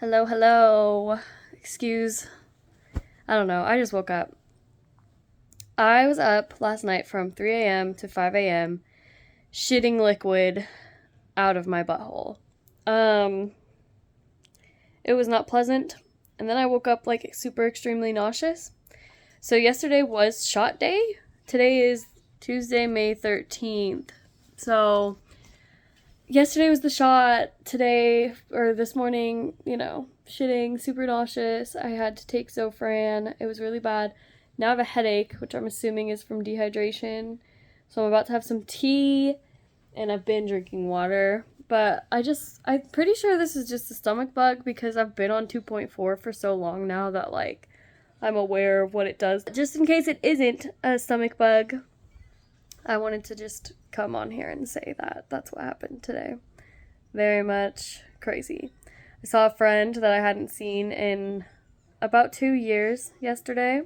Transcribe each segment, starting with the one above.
Hello, hello. Excuse. I don't know. I just woke up. I was up last night from 3 a.m. to 5 a.m. shitting liquid out of my butthole. Um, it was not pleasant. And then I woke up like super extremely nauseous. So yesterday was shot day. Today is Tuesday, May 13th. So yesterday was the shot. Today, or this morning, shitting, super nauseous. I had to take Zofran. It was really bad. Now I have a headache, which I'm assuming is from dehydration. So I'm about to have some tea, and I've been drinking water. But I'm pretty sure this is just a stomach bug because I've been on 2.4 for so long now that, I'm aware of what it does. Just in case it isn't a stomach bug, I wanted to just come on here and say that that's what happened today. Very much crazy. I saw a friend that I hadn't seen in about 2 years yesterday,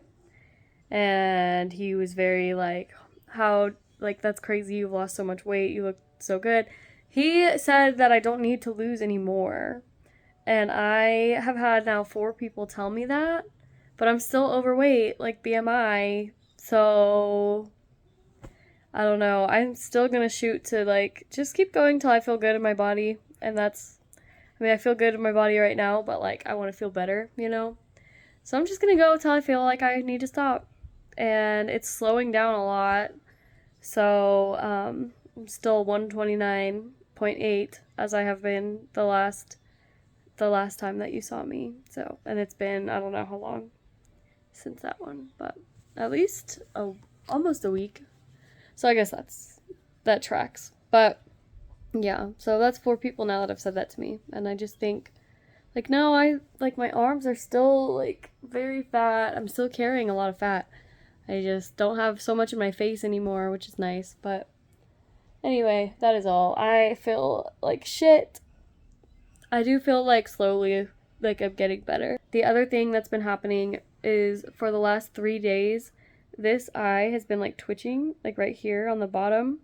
and he was very that's crazy, you've lost so much weight, you look so good. He said that I don't need to lose anymore, and I have had now 4 people tell me that, but I'm still overweight, like BMI, so I don't know. I'm still gonna shoot to just keep going till I feel good in my body, and I feel good in my body right now, but I want to feel better, So I'm just gonna go till I feel like I need to stop, and it's slowing down a lot. So I'm still 129.8 as I have been the last time that you saw me. So, and it's been I don't know how long since that one, but at least almost a week. So I guess that tracks. But yeah, so that's 4 people now that have said that to me, and I just think no, my arms are still very fat. I'm still carrying a lot of fat. I just don't have so much in my face anymore, which is nice. But anyway, that is all. I feel like shit. I do feel slowly I'm getting better. The other thing that's been happening is for the last 3 days, this eye has been twitching, right here on the bottom.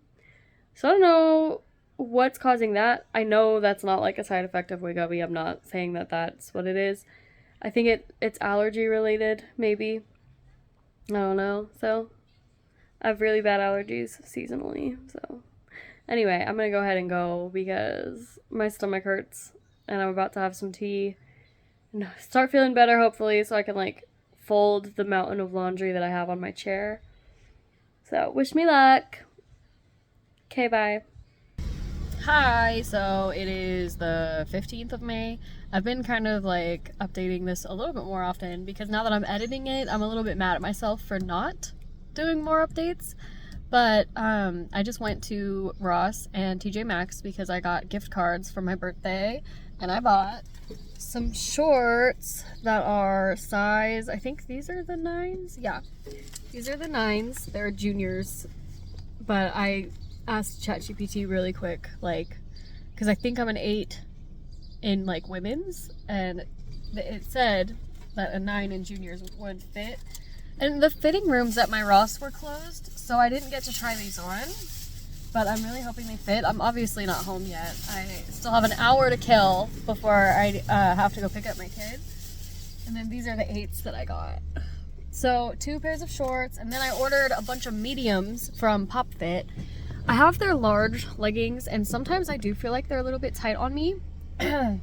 So I don't know what's causing that. I know that's not a side effect of Wegovy. I'm not saying that that's what it is. I think it's allergy related, maybe. I don't know. So I have really bad allergies seasonally. So anyway, I'm gonna go ahead and go because my stomach hurts, and I'm about to have some tea and start feeling better, hopefully, so I can fold the mountain of laundry that I have on my chair. So wish me luck. Okay, bye. Hi, so it is the 15th of May. I've been kind of updating this a little bit more often because now that I'm editing it, I'm a little bit mad at myself for not doing more updates. But I just went to Ross and TJ Maxx because I got gift cards for my birthday, and I bought some shorts that are size, I think these are the 9s. Yeah, these are the 9s. They're juniors, but I asked ChatGPT really quick, because I think I'm an 8 in women's, and it said that a 9 in juniors would fit. And the fitting rooms at my Ross were closed, so I didn't get to try these on, but I'm really hoping they fit. I'm obviously not home yet. I still have an hour to kill before I have to go pick up my kid. And then these are the 8s that I got. So 2 pairs of shorts, and then I ordered a bunch of mediums from PopFit. I have their large leggings, and sometimes I do feel like they're a little bit tight on me. But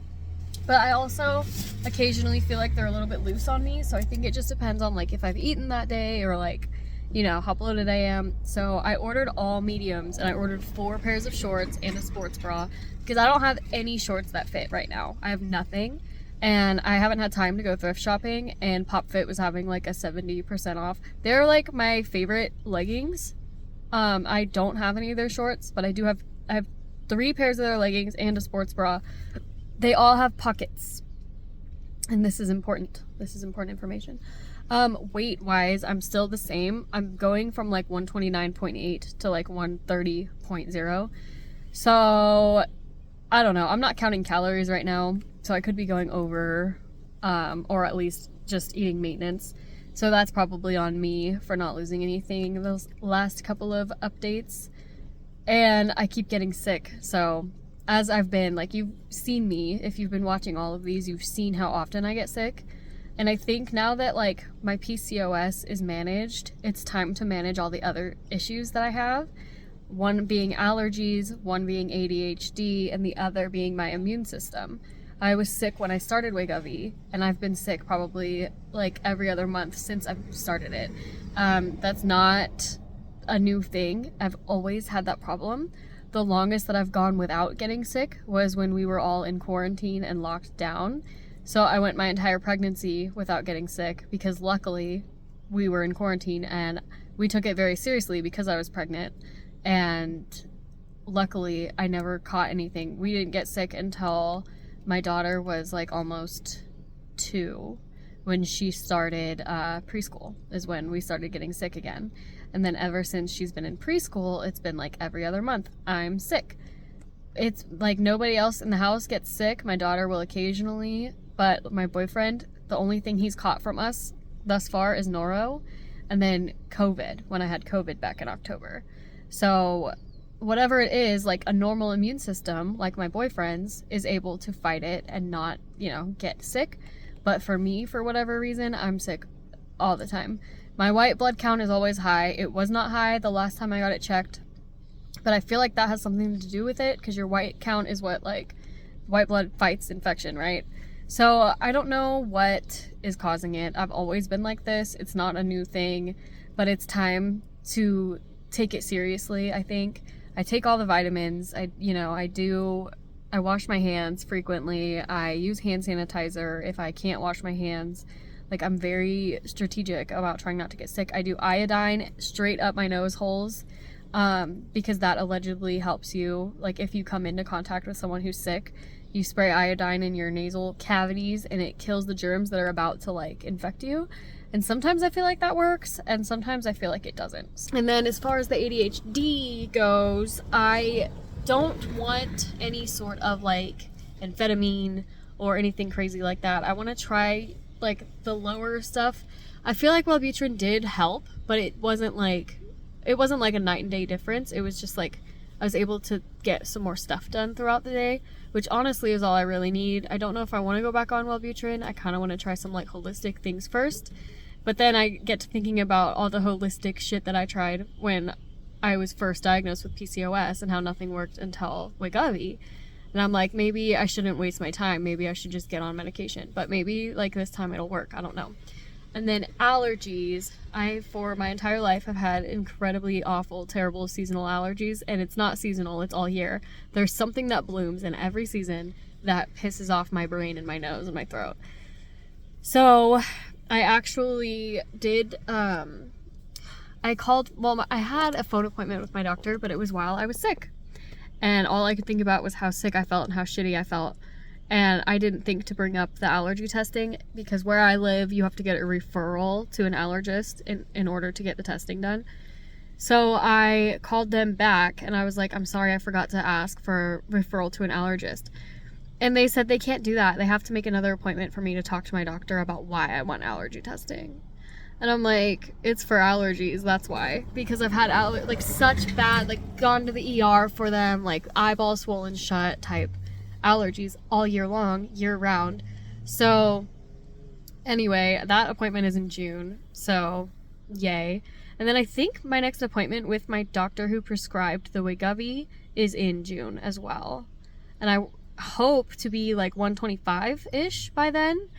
I also occasionally feel like they're a little bit loose on me, so I think it just depends on if I've eaten that day or how bloated I am. So I ordered all mediums, and I ordered 4 pairs of shorts and a sports bra because I don't have any shorts that fit right now. I have nothing, and I haven't had time to go thrift shopping, and PopFit was having a 70% off. They're my favorite leggings. I don't have any of their shorts, but I have 3 pairs of their leggings and a sports bra. They all have pockets, and this is important. This is important information. Weight wise, I'm still the same. I'm going from 129.8 to 130.0. So I don't know. I'm not counting calories right now, so I could be going over, or at least just eating maintenance. So that's probably on me for not losing anything those last couple of updates. And I keep getting sick, so as I've been, like, you've seen me, if you've been watching all of these, you've seen how often I get sick. And I think now that, like, my PCOS is managed, it's time to manage all the other issues that I have. One being allergies, one being ADHD, and the other being my immune system. I was sick when I started Wegovy, and I've been sick probably, like, every other month since I've started it. That's not a new thing. I've always had that problem. The longest that I've gone without getting sick was when we were all in quarantine and locked down. So I went my entire pregnancy without getting sick because luckily we were in quarantine and we took it very seriously because I was pregnant. And luckily I never caught anything. We didn't get sick until my daughter was like almost 2. When she started preschool is when we started getting sick again. And then ever since she's been in preschool, it's been like every other month I'm sick. It's like nobody else in the house gets sick. My daughter will occasionally, but my boyfriend, the only thing he's caught from us thus far is noro, and then COVID, when I had COVID back in October. So whatever it is, like a normal immune system, like my boyfriend's, is able to fight it and not, get sick. But for me, for whatever reason, I'm sick all the time. My white blood count is always high. It was not high the last time I got it checked, but I feel like that has something to do with it because your white count is what, like, white blood fights infection, right? So I don't know what is causing it. I've always been like this. It's not a new thing, but it's time to take it seriously, I think. I take all the vitamins. I wash my hands frequently. I use hand sanitizer if I can't wash my hands. Like, I'm very strategic about trying not to get sick. I do iodine straight up my nose holes because that allegedly helps you. Like, if you come into contact with someone who's sick, you spray iodine in your nasal cavities and it kills the germs that are about to, like, infect you. And sometimes I feel like that works, and sometimes I feel like it doesn't. And then as far as the ADHD goes, I don't want any sort of, like, amphetamine or anything crazy like that. I want to try, like, the lower stuff. I feel like Wellbutrin did help, but it wasn't like a night and day difference. It was just like I was able to get some more stuff done throughout the day, which honestly is all I really need. I don't know if I want to go back on Wellbutrin. I kind of want to try some, like, holistic things first. But then I get to thinking about all the holistic shit that I tried when I was first diagnosed with PCOS and how nothing worked until Wegovy. And I'm like, maybe I shouldn't waste my time. Maybe I should just get on medication. But maybe, like, this time it'll work. I don't know. And then allergies. I, for my entire life, have had incredibly awful, terrible seasonal allergies. And it's not seasonal. It's all year. There's something that blooms in every season that pisses off my brain and my nose and my throat. So I actually did, I had a phone appointment with my doctor, but it was while I was sick. And all I could think about was how sick I felt and how shitty I felt. And I didn't think to bring up the allergy testing because where I live, you have to get a referral to an allergist in order to get the testing done. So I called them back and I was like, I'm sorry, I forgot to ask for referral to an allergist. And they said they can't do that. They have to make another appointment for me to talk to my doctor about why I want allergy testing. And I'm like, it's for allergies, that's why. Because I've had such bad, like, gone to the ER for them, like, eyeball swollen shut type allergies all year long, year round. So anyway, that appointment is in June, so yay. And then I think my next appointment with my doctor who prescribed the Wegovy is in June as well. And I hope to be like 125-ish by then.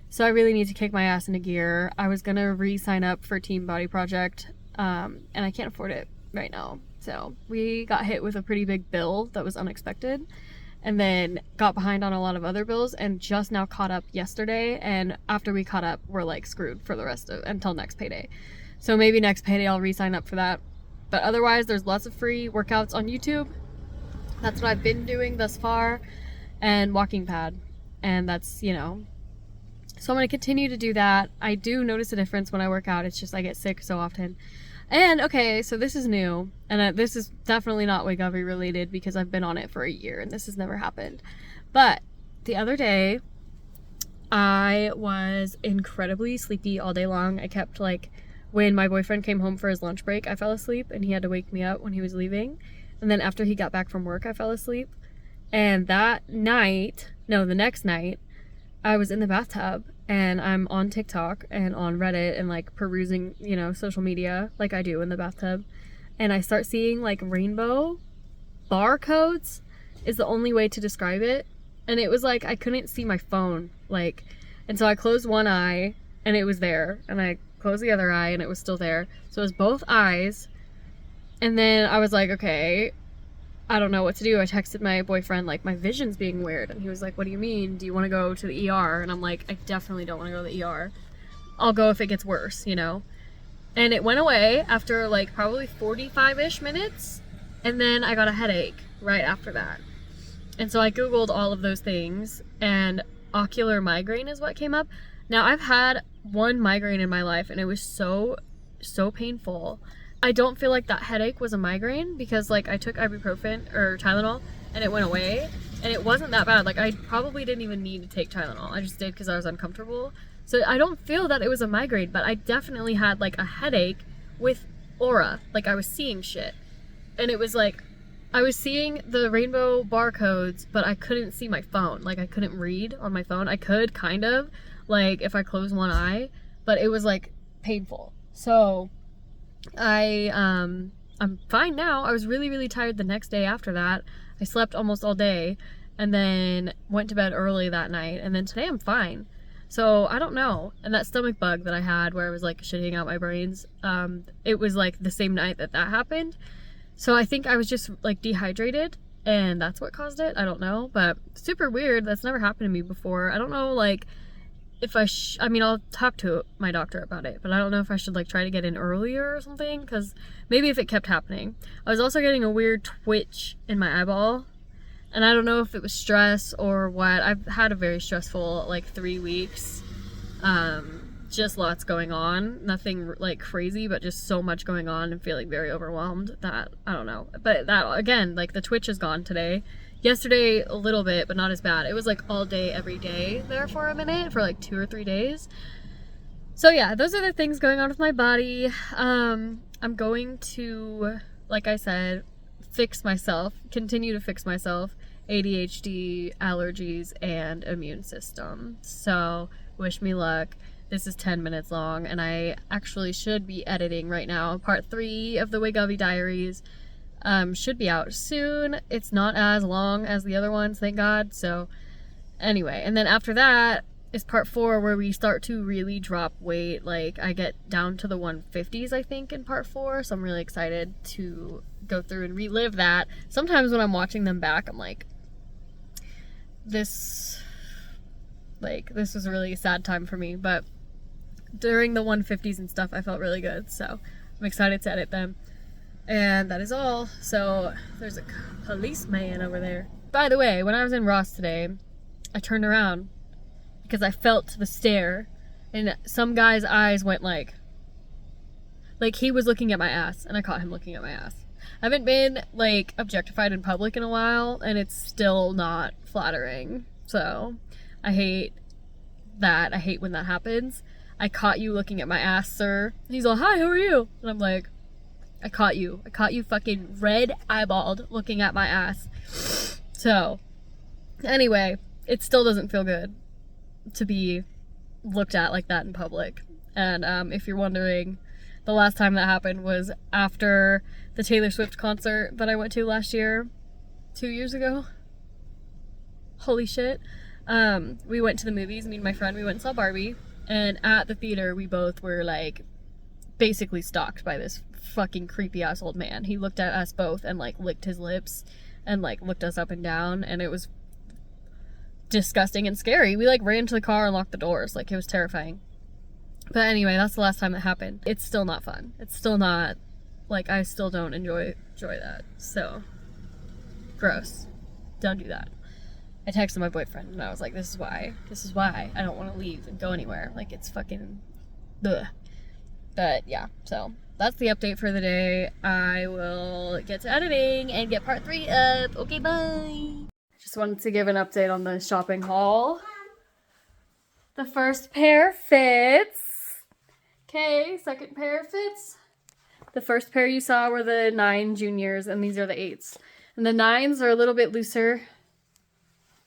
So I really need to kick my ass into gear. I was gonna re-sign up for Team Body Project, and I can't afford it right now. So we got hit with a pretty big bill that was unexpected, and then got behind on a lot of other bills, and just now caught up yesterday. And after we caught up, we're like screwed for the rest of until next payday. So maybe next payday I'll re-sign up for that. But otherwise, there's lots of free workouts on YouTube. That's what I've been doing thus far, and walking pad, and that's, so I'm going to continue to do that. I do notice a difference when I work out. It's just I get sick so often. And okay, so this is new, and this is definitely not Wegovy related because I've been on it for a year and this has never happened. But the other day I was incredibly sleepy all day long. I kept, like, when my boyfriend came home for his lunch break, I fell asleep and he had to wake me up when he was leaving. And then after he got back from work, I fell asleep. And that night, no, the next night, I was in the bathtub and I'm on TikTok and on Reddit and like perusing, you know, social media like I do in the bathtub. And I start seeing like rainbow barcodes is the only way to describe it. And it was like I couldn't see my phone, like, and so I closed one eye and it was there, and I closed the other eye and it was still there. So it was both eyes. And then I was like, okay, I don't know what to do. I texted my boyfriend, like, my vision's being weird. And he was like, what do you mean? Do you want to go to the ER? And I'm like, I definitely don't want to go to the ER. I'll go if it gets worse, you know? And it went away after, like, probably 45-ish minutes. And then I got a headache right after that. And so I Googled all of those things, and ocular migraine is what came up. Now, I've had one migraine in my life, and it was so painful. I don't feel like that headache was a migraine because, like, I took ibuprofen or Tylenol and it went away, and it wasn't that bad. Like, I probably didn't even need to take Tylenol. I just did because I was uncomfortable. So I don't feel that it was a migraine, but I definitely had like a headache with aura. Like, I was seeing shit. And it was like, I was seeing the rainbow barcodes, but I couldn't see my phone. Like, I couldn't read on my phone. I could kind of, like, if I closed one eye, but it was like painful. So I'm fine now. I was really tired the next day after that. I slept almost all day and then went to bed early that night, and then today I'm fine. So I don't know. And that stomach bug that I had where I was like shitting out my brains, it was like the same night that happened. So I think I was just like dehydrated and that's what caused it. I don't know, but super weird. That's never happened to me before. I don't know, like, if I mean, I'll talk to my doctor about it, but I don't know if I should like try to get in earlier or something, because maybe if it kept happening. I was also getting a weird twitch in my eyeball, and I don't know if it was stress or what. I've had a very stressful like 3 weeks. Just lots going on, nothing like crazy, but just so much going on and feeling very overwhelmed that I don't know. But that, again, like the twitch is gone today. Yesterday a little bit, but not as bad. It was like all day every day there for a minute, for like 2 or 3 days. So yeah, those are the things going on with my body. I'm going to, like I said, fix myself, continue to fix myself, ADHD, allergies, and immune system. So wish me luck. This is 10 minutes long, and I actually should be editing right now. Part 3 of the Wegovy Diaries should be out soon. It's not as long as the other ones, thank God. So anyway, and then after that is part 4, where we start to really drop weight. Like, I get down to the 150s, I think, in part 4. So I'm really excited to go through and relive that. Sometimes when I'm watching them back, I'm like, this was a really sad time for me, but during the 150s and stuff, I felt really good, so I'm excited to edit them. And that is all. So there's a policeman over there. By the way, when I was in Ross today, I turned around because I felt the stare, and some guy's eyes went like he was looking at my ass, and I caught him looking at my ass. I haven't been like objectified in public in a while, and it's still not flattering. So I hate that. I hate when that happens. I caught you looking at my ass, sir. And he's all, hi, who are you? And I'm like, I caught you fucking red eyeballed looking at my ass. So anyway, it still doesn't feel good to be looked at like that in public. And if you're wondering, the last time that happened was after the Taylor Swift concert that I went to last year, 2 years ago. Holy shit. We went to the movies, me and my friend, we went and saw Barbie, and at the theater we both were like basically stalked by this fucking creepy ass old man. He looked at us both and like licked his lips and like looked us up and down, and it was disgusting and scary. We like ran to the car and locked the doors. Like, it was terrifying. But anyway, that's the last time that happened. It's still not fun. It's still not, like, I still don't enjoy that. So gross. Don't do that. I texted my boyfriend and I was like, this is why I don't want to leave and go anywhere. Like, it's fucking ugh. But yeah, so that's the update for the day. I will get to editing and get part 3 up. Okay, bye. Just wanted to give an update on the shopping haul. The first pair fits. Okay, second pair fits. The first pair you saw were the 9 juniors, and these are the 8s. And the 9s are a little bit looser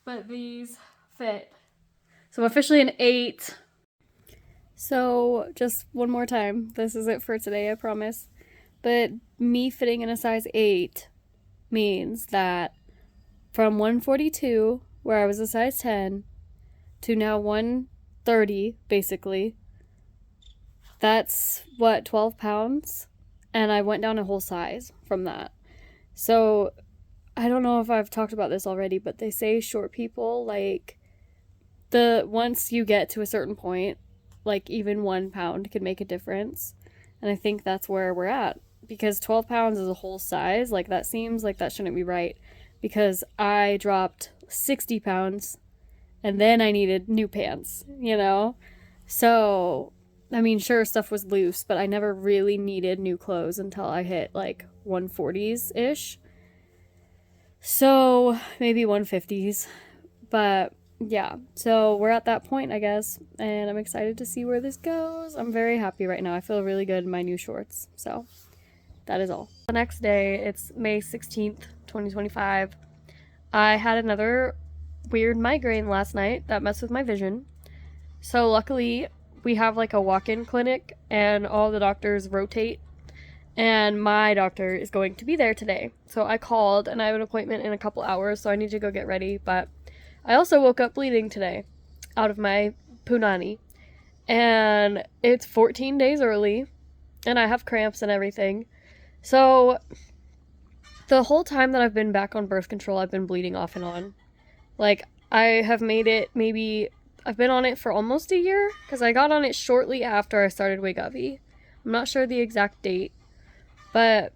but these fit. So I'm officially an 8. So just one more time. This is it for today, I promise. But me fitting in a size 8 means that from 142, where I was a size 10, to now 130, basically, that's what, 12 pounds? And I went down a whole size from that. So I don't know if I've talked about this already, but they say short people, like, once you get to a certain point, like, even 1 pound can make a difference. And I think that's where we're at. Because 12 pounds is a whole size. Like, that seems like that shouldn't be right. Because I dropped 60 pounds, and then I needed new pants, you know? So, I mean, sure, stuff was loose, but I never really needed new clothes until I hit, like, 140s-ish. So, maybe 150s. But, yeah. So, we're at that point, I guess. And I'm excited to see where this goes. I'm very happy right now. I feel really good in my new shorts. So, that is all. The next day, it's May 16th, 2025. I had another weird migraine last night that messed with my vision. So, luckily, we have like a walk-in clinic and all the doctors rotate. And my doctor is going to be there today. So I called and I have an appointment in a couple hours, so I need to go get ready. But I also woke up bleeding today out of my punani. And it's 14 days early. And I have cramps and everything. So the whole time that I've been back on birth control, I've been bleeding off and on. Like, I have made it maybe... I've been on it for almost a year, because I got on it shortly after I started Wegovy. I'm not sure the exact date, but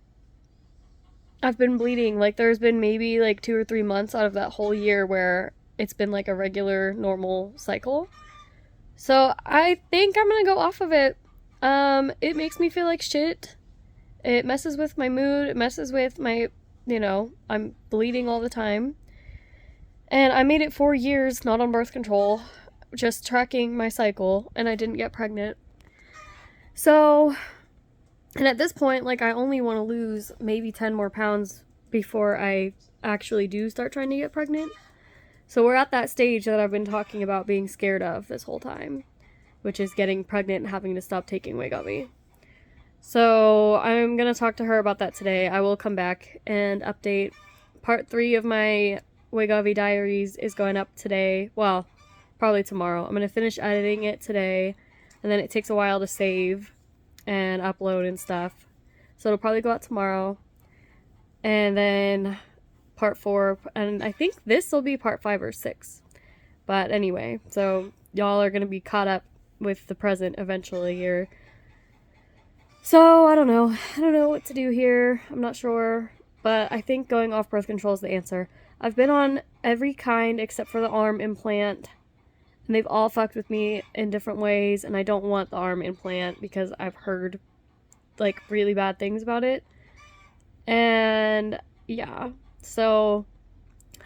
I've been bleeding. Like, there's been maybe, like, 2 or 3 months out of that whole year where it's been, like, a regular, normal cycle. So, I think I'm gonna go off of it. It makes me feel like shit. It messes with my mood. It messes with my, I'm bleeding all the time. And I made it 4 years, not on birth control, just tracking my cycle, and I didn't get pregnant. So, and at this point, like, I only want to lose maybe 10 more pounds before I actually do start trying to get pregnant. So we're at that stage that I've been talking about being scared of this whole time, which is getting pregnant and having to stop taking Wegovy. So I'm going to talk to her about that today. I will come back and update. Part 3 of my Wegovy Diaries is going up today. Well, probably tomorrow. I'm going to finish editing it today, and then it takes a while to save and upload and stuff. So it'll probably go out tomorrow. And then part 4, and I think this will be part 5 or 6. But anyway, so y'all are going to be caught up with the present eventually here. So, I don't know. I don't know what to do here. I'm not sure. But I think going off birth control is the answer. I've been on every kind except for the arm implant. And they've all fucked with me in different ways. And I don't want the arm implant because I've heard, like, really bad things about it. And, yeah. So,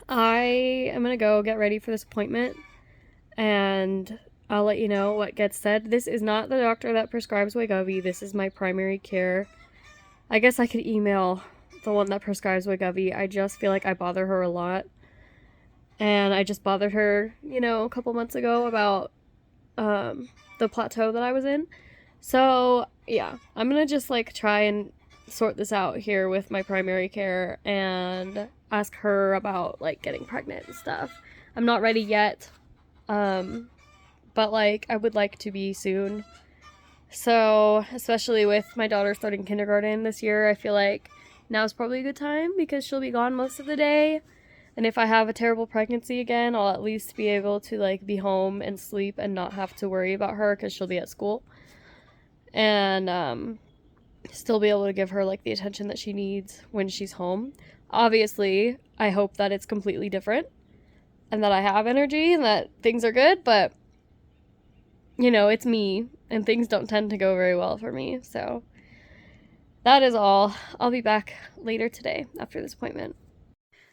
I am going to go get ready for this appointment. And I'll let you know what gets said. This is not the doctor that prescribes Wegovy. This is my primary care. I guess I could email the one that prescribes Wegovy. I just feel like I bother her a lot. And I just bothered her, a couple months ago about the plateau that I was in. So, yeah. I'm going to just, try and sort this out here with my primary care and ask her about, getting pregnant and stuff. I'm not ready yet. But, I would like to be soon. So, especially with my daughter starting kindergarten this year, I feel like now's probably a good time because she'll be gone most of the day. And if I have a terrible pregnancy again, I'll at least be able to, be home and sleep and not have to worry about her because she'll be at school. And, still be able to give her, the attention that she needs when she's home. Obviously, I hope that it's completely different and that I have energy and that things are good, but it's me, and things don't tend to go very well for me, so that is all. I'll be back later today after this appointment.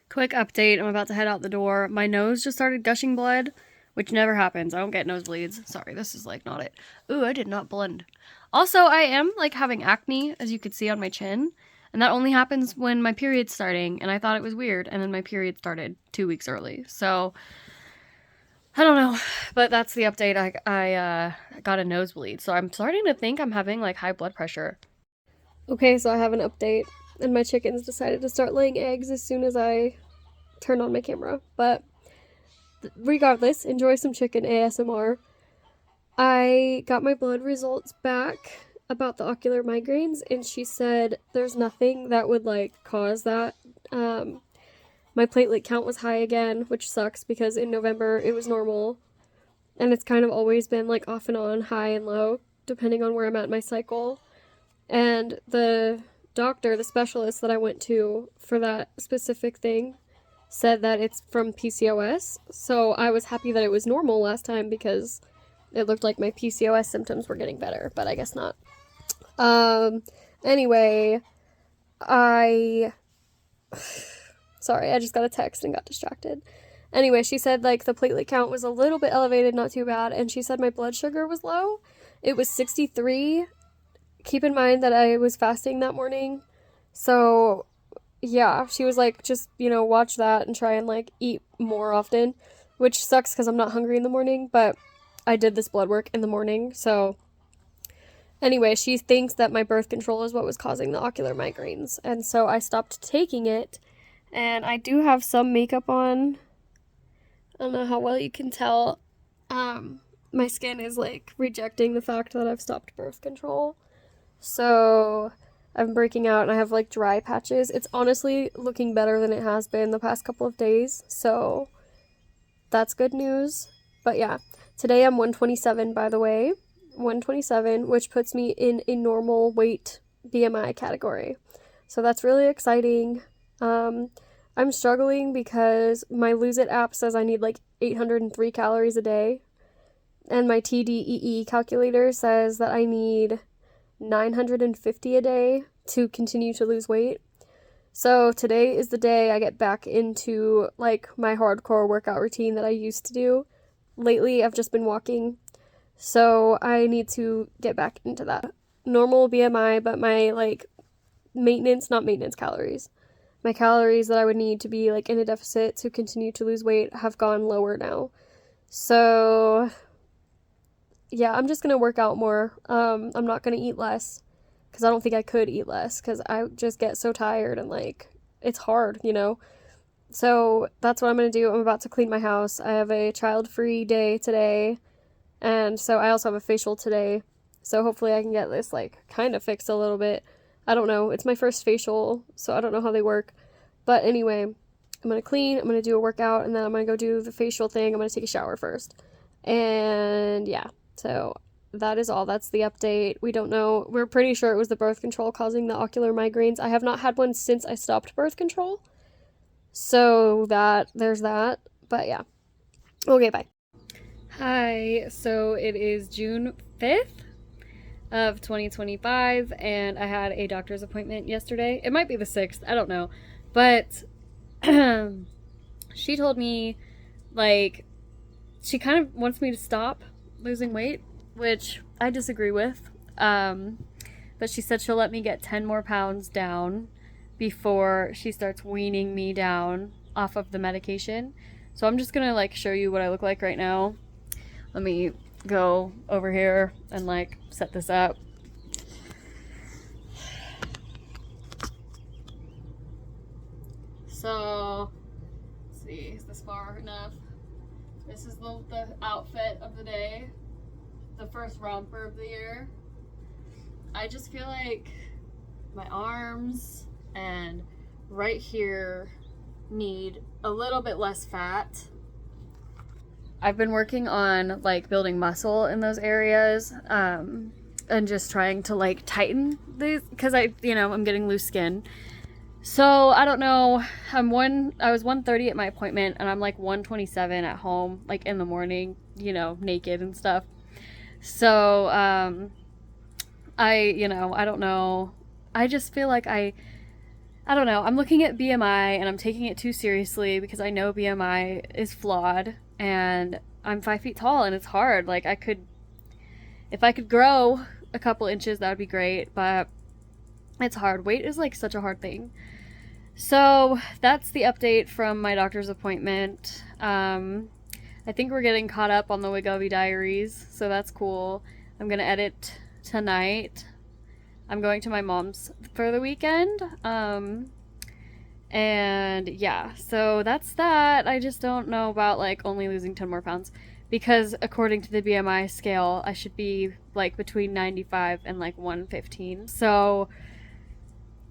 Quick update, I'm about to head out the door. My nose just started gushing blood, which never happens. I don't get nosebleeds. Sorry, this is, not it. Ooh, I did not blend. Also, I am, having acne, as you could see on my chin, and that only happens when my period's starting, and I thought it was weird, and then my period started 2 weeks early, so I don't know, but that's the update. I got a nosebleed, so I'm starting to think I'm having like high blood pressure. Okay, so I have an update, and my chickens decided to start laying eggs as soon as I turned on my camera. But regardless, enjoy some chicken ASMR. I got my blood results back about the ocular migraines, and she said there's nothing that would like cause that. My platelet count was high again, which sucks because in November it was normal, and it's kind of always been like off and on, high and low, depending on where I'm at in my cycle. And the doctor, the specialist that I went to for that specific thing, said that it's from PCOS. So I was happy that it was normal last time because it looked like my PCOS symptoms were getting better, but I guess not. Anyway, sorry, I just got a text and got distracted. Anyway, she said like the platelet count was a little bit elevated, not too bad, and she said my blood sugar was low. It was 63. Keep in mind that I was fasting that morning. So, yeah, she was like, just, watch that and try and like eat more often, which sucks because I'm not hungry in the morning, but I did this blood work in the morning. So, anyway, she thinks that my birth control is what was causing the ocular migraines. And so I stopped taking it. And I do have some makeup on. I don't know how well you can tell. My skin is like rejecting the fact that I've stopped birth control. So I'm breaking out and I have like dry patches. It's honestly looking better than it has been the past couple of days. So that's good news. But yeah, today I'm 127, by the way. 127, which puts me in a normal weight BMI category. So that's really exciting. I'm struggling because my Lose It app says I need like 803 calories a day. And my TDEE calculator says that I need 950 a day to continue to lose weight. So today is the day I get back into like my hardcore workout routine that I used to do. Lately, I've just been walking. So I need to get back into that. Normal BMI, but my like not maintenance calories. My calories that I would need to be like in a deficit to continue to lose weight have gone lower now. So yeah, I'm just gonna work out more. I'm not gonna eat less because I don't think I could eat less because I just get so tired and like it's hard, So that's what I'm gonna do. I'm about to clean my house. I have a child-free day today, and so I also have a facial today. So hopefully I can get this like kind of fixed a little bit. I don't know. It's my first facial, so I don't know how they work. But anyway, I'm gonna clean, I'm gonna do a workout, and then I'm gonna go do the facial thing. I'm gonna take a shower first. And yeah, so that is all. That's the update. We don't know. We're pretty sure it was the birth control causing the ocular migraines. I have not had one since I stopped birth control. So there's that. But yeah. Okay, bye. Hi, so it is June 5th of 2025, and I had a doctor's appointment yesterday. It might be the 6th, I don't know. But she told me, like, she kind of wants me to stop losing weight, which I disagree with. But she said she'll let me get 10 more pounds down before she starts weaning me down off of the medication. So I'm just gonna, like, show you what I look like right now. Let me go over here and, like, set this up. So, let's see, is this far enough? This is the outfit of the day. The first romper of the year. I just feel like my arms and right here need a little bit less fat. I've been working on like building muscle in those areas, and just trying to like tighten these because I'm getting loose skin. So I don't know. I was 130 at my appointment, and I'm like 127 at home, like in the morning, naked and stuff. So I don't know. I just feel like I don't know. I'm looking at BMI and I'm taking it too seriously because I know BMI is flawed, and I'm 5 feet tall and it's hard. Like if I could grow a couple inches, that would be great, but it's hard. Weight is like such a hard thing. So that's the update from my doctor's appointment. I think we're getting caught up on the Wegovy Diaries, so that's cool. I'm gonna edit tonight. I'm going to my mom's for the weekend. And yeah, so that's that. I just don't know about like only losing 10 more pounds because according to the BMI scale, I should be like between 95 and like 115. So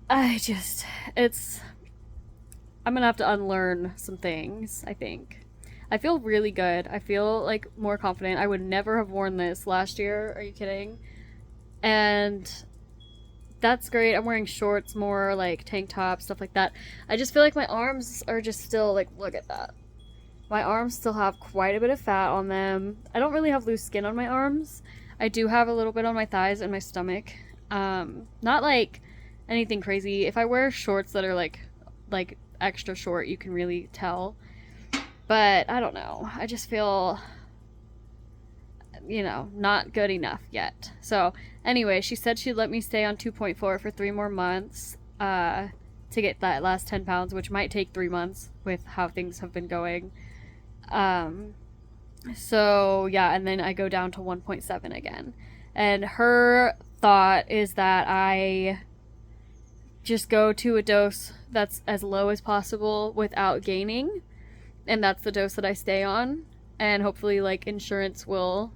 I'm gonna have to unlearn some things, I think. I feel really good. I feel like more confident. I would never have worn this last year. Are you kidding? And that's great. I'm wearing shorts more, like tank tops, stuff like that. I just feel like my arms are just still, like, look at that. My arms still have quite a bit of fat on them. I don't really have loose skin on my arms. I do have a little bit on my thighs and my stomach. Not like anything crazy. If I wear shorts that are like extra short, you can really tell. But I don't know. I just feel, not good enough yet. So anyway, she said she'd let me stay on 2.4 for 3 more months to get that last 10 pounds, which might take 3 months with how things have been going. So yeah, and then I go down to 1.7 again. And her thought is that I just go to a dose that's as low as possible without gaining. And that's the dose that I stay on. And hopefully, like, insurance will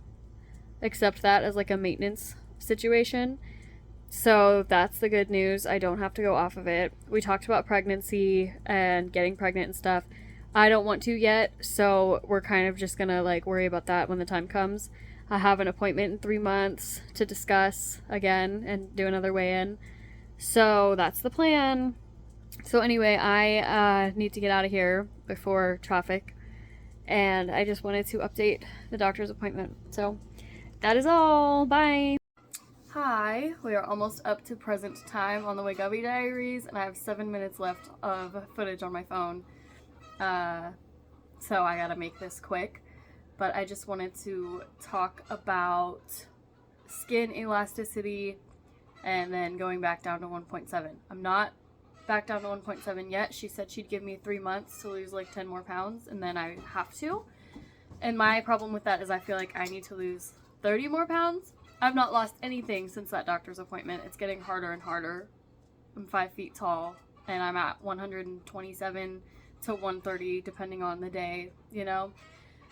accept that as, like, a maintenance situation. So that's the good news. I don't have to go off of it. We talked about pregnancy and getting pregnant and stuff. I don't want to yet, so we're kind of just gonna, like, worry about that when the time comes. I have an appointment in 3 months to discuss again and do another weigh-in. So that's the plan. So anyway, I need to get out of here before traffic, and I just wanted to update the doctor's appointment. So that is all. Bye. Hi, we are almost up to present time on the Wegovy Diaries, and I have 7 minutes left of footage on my phone. So I gotta make this quick. But I just wanted to talk about skin elasticity and then going back down to 1.7. I'm not back down to 1.7 yet. She said she'd give me 3 months to lose like 10 more pounds, and then I have to. And my problem with that is I feel like I need to lose 30 more pounds. I've not lost anything since that doctor's appointment. It's getting harder and harder. I'm 5 feet tall, and I'm at 127 to 130 depending on the day, you know.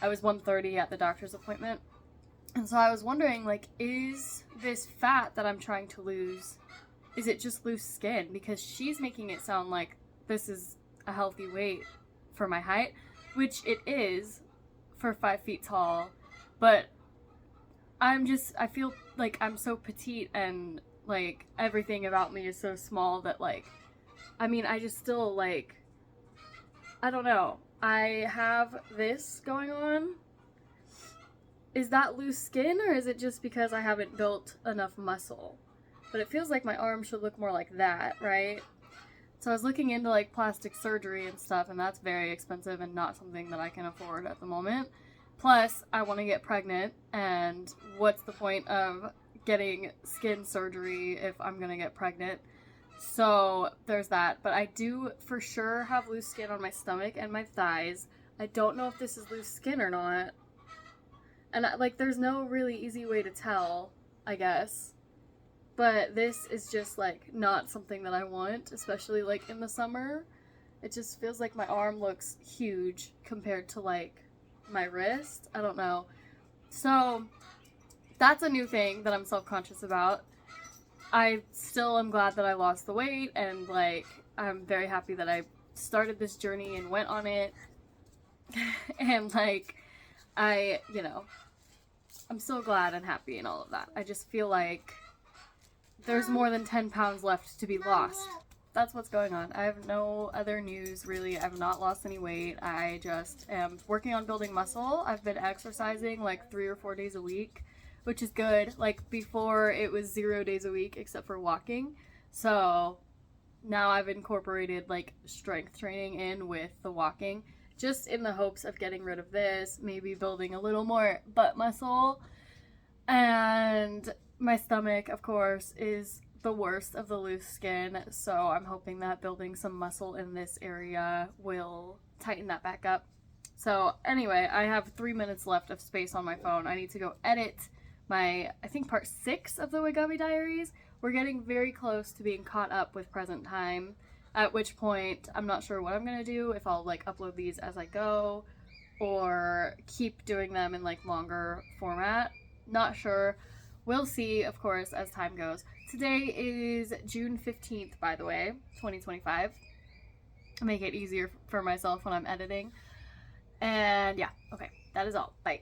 I was 130 at the doctor's appointment. And so I was wondering, like, is this fat that I'm trying to lose, is it just loose skin? Because she's making it sound like this is a healthy weight for my height, which it is for 5 feet tall. But I feel like I'm so petite and, like, everything about me is so small that, like, I mean, I just still, like, I don't know. I have this going on. Is that loose skin, or is it just because I haven't built enough muscle? But it feels like my arm should look more like that, right? So I was looking into, like, plastic surgery and stuff, and that's very expensive and not something that I can afford at the moment. Plus, I want to get pregnant, and what's the point of getting skin surgery if I'm going to get pregnant? So there's that. But I do for sure have loose skin on my stomach and my thighs. I don't know if this is loose skin or not. And, like, there's no really easy way to tell, I guess. But this is just, like, not something that I want, especially, like, in the summer. It just feels like my arm looks huge compared to, like, my wrist. I don't know. So that's a new thing that I'm self-conscious about. I still am glad that I lost the weight, and, like, I'm very happy that I started this journey and went on it. And, like, I'm so glad and happy and all of that. I just feel like there's more than 10 pounds left to be lost. That's what's going on. I have no other news, really. I've not lost any weight. I just am working on building muscle. I've been exercising like 3 or 4 days a week, which is good. Like, before it was 0 days a week except for walking. So now I've incorporated, like, strength training in with the walking, just in the hopes of getting rid of this, maybe building a little more butt muscle. And my stomach, of course, is the worst of the loose skin, so I'm hoping that building some muscle in this area will tighten that back up. So anyway, I have 3 minutes left of space on my phone. I need to go edit my, I think, part 6 of the Wegovy Diaries. We're getting very close to being caught up with present time, at which point I'm not sure what I'm gonna do, if I'll like upload these as I go or keep doing them in like longer format. Not sure. We'll see, of course, as time goes. Today is June 15th, by the way, 2025. I make it easier for myself when I'm editing. And yeah, okay, that is all. Bye.